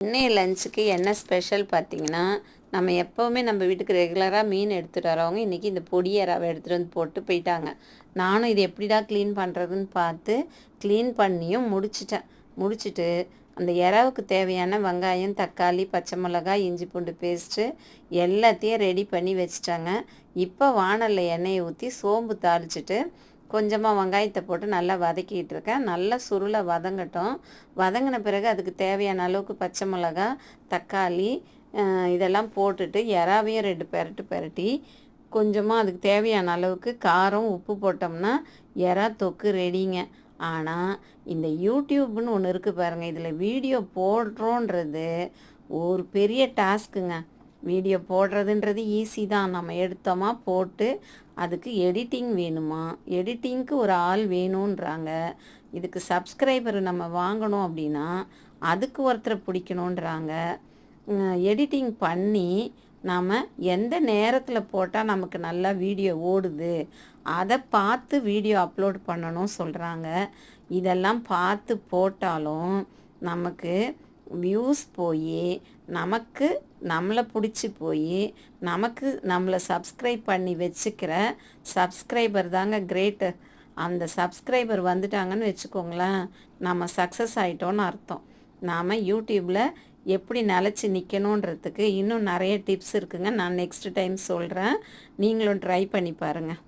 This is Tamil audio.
இன்னைய லஞ்சுக்கு என்ன ஸ்பெஷல் பார்த்தீங்கன்னா, நம்ம எப்போவுமே நம்ம வீட்டுக்கு ரெகுலராக மீன் எடுத்துகிட்டு வரவங்க இன்றைக்கி இந்த பொடி எறாவை எடுத்துகிட்டு வந்து போட்டு போயிட்டாங்க. நானும் இது எப்படிடா க்ளீன் பண்ணுறதுன்னு பார்த்து க்ளீன் பண்ணியும் முடிச்சுட்டு அந்த எறாவுக்கு தேவையான வெங்காயம், தக்காளி, பச்சை மிளகாய், இஞ்சி பூண்டு பேஸ்ட்டு எல்லாத்தையும் ரெடி பண்ணி வச்சுட்டாங்க. இப்போ வாணலில் எண்ணெயை ஊற்றி சோம்பு தாளிச்சிட்டு கொஞ்சமாக வெங்காயத்தை போட்டு நல்லா வதக்கிட்டு இருக்கேன். நல்லா சுருளை வதங்கட்டும். வதங்கின பிறகு அதுக்கு தேவையான அளவுக்கு பச்சை மிளகா, தக்காளி இதெல்லாம் போட்டுட்டு எறாவையும் 2 பெரட்டி கொஞ்சமாக அதுக்கு தேவையான அளவுக்கு காரம், உப்பு போட்டோம்னா எறா தொக்கு ரெடிங்க. ஆனால் இந்த யூடியூப்னு ஒன்று இருக்குது பாருங்கள், இதில் வீடியோ போடுறோன்றது ஒரு பெரிய டாஸ்க்குங்க. வீடியோ போடுறதுன்றது ஈஸி தான். நம்ம எடுத்தோமா போட்டு அதுக்கு எடிட்டிங் வேணுமா, எடிட்டிங்க்கு ஒரு ஆள் வேணுன்றாங்க. இதுக்கு சப்ஸ்கிரைபர் நம்ம வாங்கணும் அப்படின்னா அதுக்கு ஒருத்தரை பிடிக்கணுன்றாங்க. எடிட்டிங் பண்ணி நாம் எந்த நேரத்தில் போட்டால் நமக்கு நல்லா வீடியோ ஓடுது அதை பார்த்து வீடியோ அப்லோட் பண்ணணும் சொல்கிறாங்க. இதெல்லாம் பார்த்து போட்டாலும் நமக்கு வியூஸ் போய் நம்மளை பிடிச்சி போய் நம்மளை சப்ஸ்கிரைப் பண்ணி வச்சுக்கிற சப்ஸ்கிரைபர் தாங்க கிரேட்டு. அந்த சப்ஸ்கிரைபர் வந்துட்டாங்கன்னு வச்சுக்கோங்களேன், நம்ம சக்ஸஸ் ஆகிட்டோன்னு அர்த்தம். நாம் யூடியூப்பில் எப்படி நிலச்சி நிற்கணுன்றதுக்கு இன்னும் நிறைய டிப்ஸ் இருக்குங்க. நான் நெக்ஸ்ட் டைம் சொல்கிறேன். நீங்களும் ட்ரை பண்ணி பாருங்கள்.